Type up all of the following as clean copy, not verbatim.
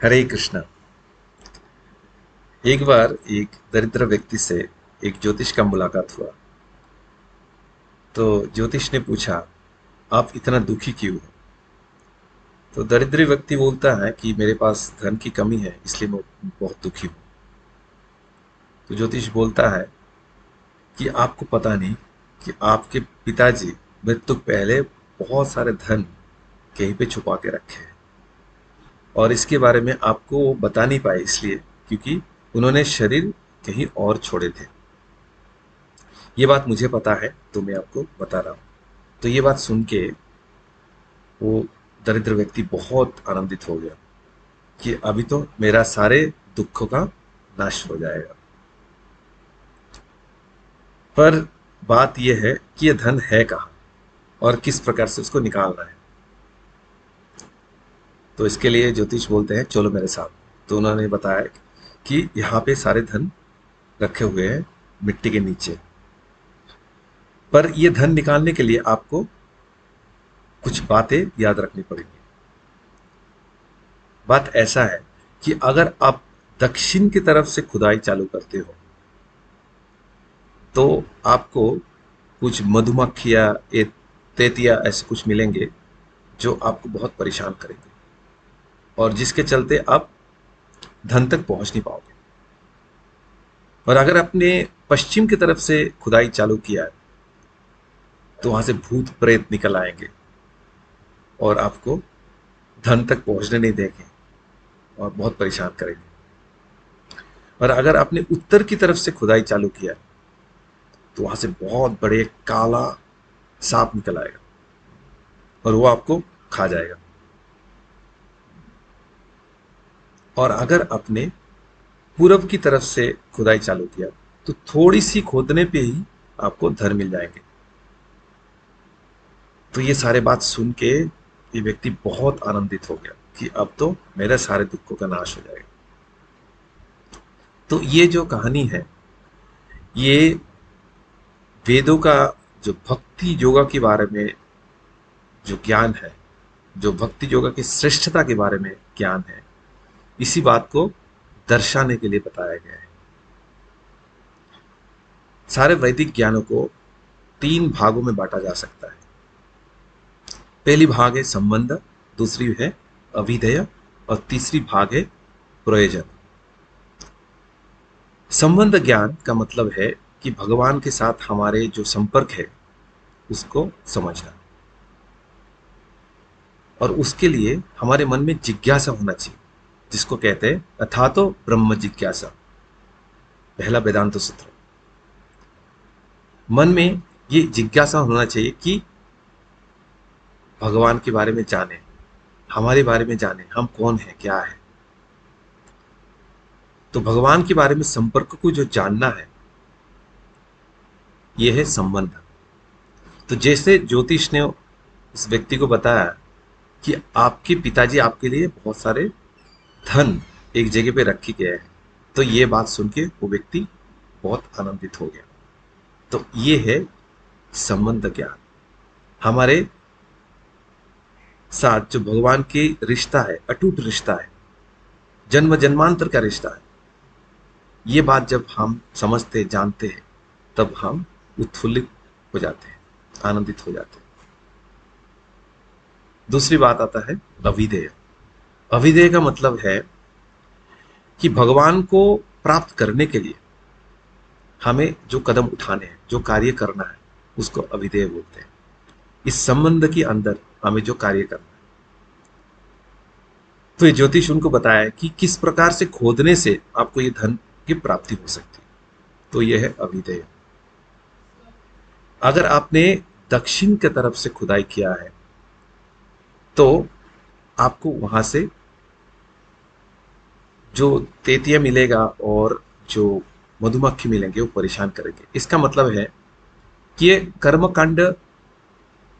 हरे कृष्णा। एक बार एक दरिद्र व्यक्ति से एक ज्योतिष का मुलाकात हुआ। तो ज्योतिष ने पूछा, आप इतना दुखी क्यों हो? तो दरिद्र व्यक्ति बोलता है कि मेरे पास धन की कमी है, इसलिए मैं बहुत दुखी हूँ। तो ज्योतिष बोलता है कि आपको पता नहीं कि आपके पिताजी मृत्यु पहले बहुत सारे धन कहीं पे छुपा के रखे हैं, और इसके बारे में आपको वो बता नहीं पाए, इसलिए क्योंकि उन्होंने शरीर कहीं और छोड़े थे। ये बात मुझे पता है, तो मैं आपको बता रहा हूँ। तो ये बात सुन के वो दरिद्र व्यक्ति बहुत आनंदित हो गया कि अभी तो मेरा सारे दुखों का नाश हो जाएगा। पर बात यह है कि यह धन है कहाँ और किस प्रकार से उसको निकालना है। तो इसके लिए ज्योतिष बोलते हैं, चलो मेरे साथ। तो उन्होंने बताया कि यहाँ पे सारे धन रखे हुए हैं मिट्टी के नीचे, पर यह धन निकालने के लिए आपको कुछ बातें याद रखनी पड़ेंगी। बात ऐसा है कि अगर आप दक्षिण की तरफ से खुदाई चालू करते हो तो आपको कुछ मधुमक्खियाँ, तेतिया ऐसे कुछ मिलेंगे जो आपको बहुत परेशान करेंगे, और जिसके चलते आप धन तक पहुंच नहीं पाओगे। और अगर आपने पश्चिम की तरफ से खुदाई चालू किया है तो वहां से भूत प्रेत निकल आएंगे और आपको धन तक पहुंचने नहीं देंगे और बहुत परेशान करेंगे। और अगर आपने उत्तर की तरफ से खुदाई चालू किया तो वहां से बहुत बड़े काला सांप निकल आएगा और वो आपको खा जाएगा। और अगर आपने पूरब की तरफ से खुदाई चालू किया तो थोड़ी सी खोदने पे ही आपको धन मिल जाएंगे। तो ये सारे बात सुन के ये व्यक्ति बहुत आनंदित हो गया कि अब तो मेरे सारे दुखों का नाश हो जाएगा। तो ये जो कहानी है, ये वेदों का जो भक्ति योगा के बारे में जो ज्ञान है, जो भक्ति योगा की श्रेष्ठता के बारे में ज्ञान है, इसी बात को दर्शाने के लिए बताया गया है। सारे वैदिक ज्ञानों को तीन भागों में बांटा जा सकता है। पहली भाग है संबंध, दूसरी है अभिधेय, और तीसरी भाग है प्रयोजन। संबंध ज्ञान का मतलब है कि भगवान के साथ हमारे जो संपर्क है उसको समझना, और उसके लिए हमारे मन में जिज्ञासा होना चाहिए, जिसको कहते हैं अथा तो ब्रह्म जिज्ञासा, पहला वेदांत सूत्र। मन में ये जिज्ञासा होना चाहिए कि भगवान के बारे में जाने, हमारे बारे में जाने, हम कौन है, क्या है। तो भगवान के बारे में संपर्क को जो जानना है, यह है संबंध। तो जैसे ज्योतिष ने उस व्यक्ति को बताया कि आपके पिताजी आपके लिए बहुत सारे धन एक जगह पे रखे गए हैं, तो ये बात सुन के वो व्यक्ति बहुत आनंदित हो गया। तो ये है संबंध ज्ञान। हमारे साथ जो भगवान की रिश्ता है, अटूट रिश्ता है, जन्म जन्मांतर का रिश्ता है, ये बात जब हम समझते जानते हैं तब हम उत्फुल्लित हो जाते हैं, आनंदित हो जाते हैं। दूसरी बात आता है अविधेय। अविधेय का मतलब है कि भगवान को प्राप्त करने के लिए हमें जो कदम उठाने हैं, जो कार्य करना है, उसको अविधेय बोलते हैं। इस संबंध के अंदर हमें जो कार्य करना है, तो ये ज्योतिष उनको बताया कि किस प्रकार से खोदने से आपको ये धन की प्राप्ति हो सकती है। तो यह है अविधेय। अगर आपने दक्षिण की तरफ से खुदाई किया है तो आपको वहां से जो तेतिया मिलेगा और जो मधुमक्खी मिलेंगे वो परेशान करेंगे। इसका मतलब है कि ये कर्मकांड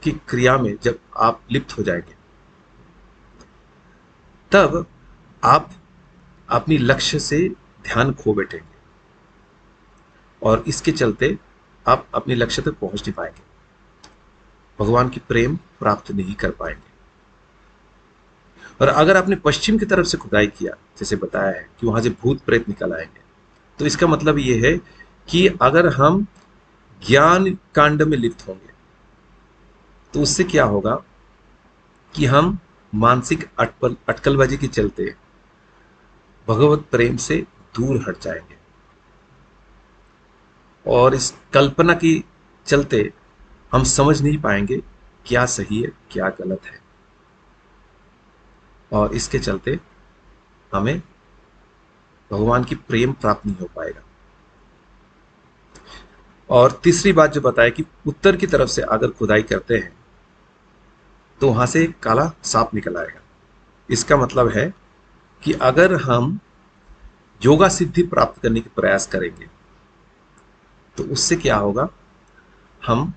की क्रिया में जब आप लिप्त हो जाएंगे तब आप अपनी लक्ष्य से ध्यान खो बैठेंगे, और इसके चलते आप अपने लक्ष्य तक पहुंच नहीं पाएंगे, भगवान की प्रेम प्राप्त नहीं कर पाएंगे। और अगर आपने पश्चिम की तरफ से खुदाई किया, जैसे बताया है कि वहां से भूत प्रेत निकल आएंगे, तो इसका मतलब ये है कि अगर हम ज्ञान कांड में लिप्त होंगे तो उससे क्या होगा कि हम मानसिक अटकलबाजी के चलते भगवत प्रेम से दूर हट जाएंगे और इस कल्पना की चलते हम समझ नहीं पाएंगे क्या सही है क्या गलत है, और इसके चलते हमें भगवान की प्रेम प्राप्त नहीं हो पाएगा। और तीसरी बात जो बताया कि उत्तर की तरफ से अगर खुदाई करते हैं तो वहां से एक काला सांप निकल आएगा। इसका मतलब है कि अगर हम योगा सिद्धि प्राप्त करने के प्रयास करेंगे तो उससे क्या होगा, हम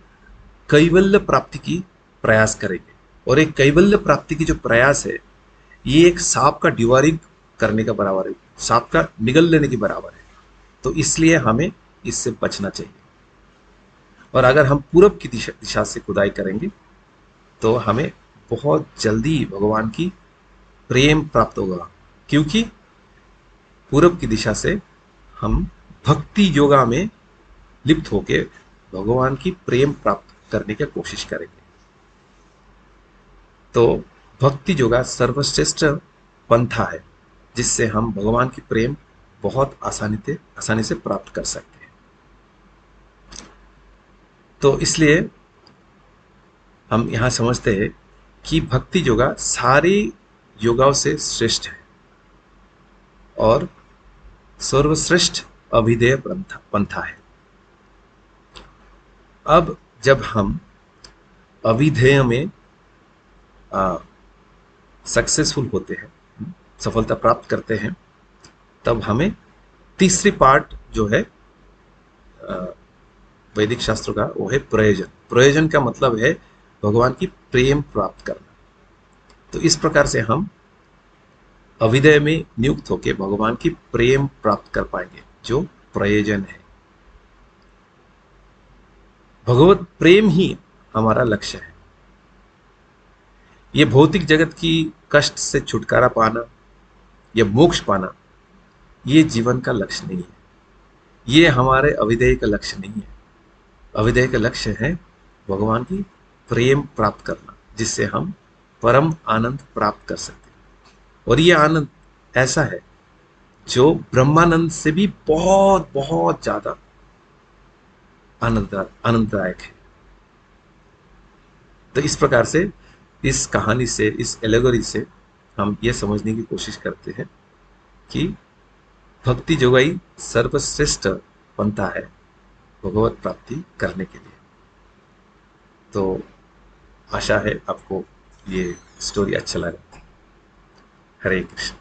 कैवल्य प्राप्ति की प्रयास करेंगे, और एक कैवल्य प्राप्ति की जो प्रयास है ये एक सांप का डिवारिंग करने का बराबर है, सांप का निगल लेने के बराबर है। तो इसलिए हमें इससे बचना चाहिए। और अगर हम पूरब की दिशा से खुदाई करेंगे तो हमें बहुत जल्दी भगवान की प्रेम प्राप्त होगा, क्योंकि पूरब की दिशा से हम भक्ति योगा में लिप्त होकर भगवान की प्रेम प्राप्त करने की कोशिश करेंगे। तो भक्ति योगा सर्वश्रेष्ठ पंथा है जिससे हम भगवान की प्रेम बहुत आसानी से प्राप्त कर सकते हैं। तो इसलिए हम यहां समझते हैं कि भक्ति योगा सारी योगाओं से श्रेष्ठ है और सर्वश्रेष्ठ अभिधेय पंथा है। अब जब हम अभिधेय में सक्सेसफुल होते हैं, सफलता प्राप्त करते हैं, तब हमें तीसरी पार्ट जो है वैदिक शास्त्रों का, वो है प्रयोजन। प्रयोजन का मतलब है भगवान की प्रेम प्राप्त करना। तो इस प्रकार से हम अभिदय में नियुक्त होकर भगवान की प्रेम प्राप्त कर पाएंगे, जो प्रयोजन है। भगवत प्रेम ही हमारा लक्ष्य है। ये भौतिक जगत की कष्ट से छुटकारा पाना या मोक्ष पाना ये जीवन का लक्ष्य नहीं है, ये हमारे अभिधेय का लक्ष्य नहीं है। अभिधेय का लक्ष्य है भगवान की प्रेम प्राप्त करना, जिससे हम परम आनंद प्राप्त कर सकते हैं। और ये आनंद ऐसा है जो ब्रह्मानंद से भी बहुत बहुत ज्यादा आनंददायक है। तो इस प्रकार से इस कहानी से, इस एलेगोरी से हम ये समझने की कोशिश करते हैं कि भक्ति जोगाई सर्वश्रेष्ठ पंथा है भगवत प्राप्ति करने के लिए। तो आशा है आपको ये स्टोरी अच्छा लगा। हरे कृष्ण।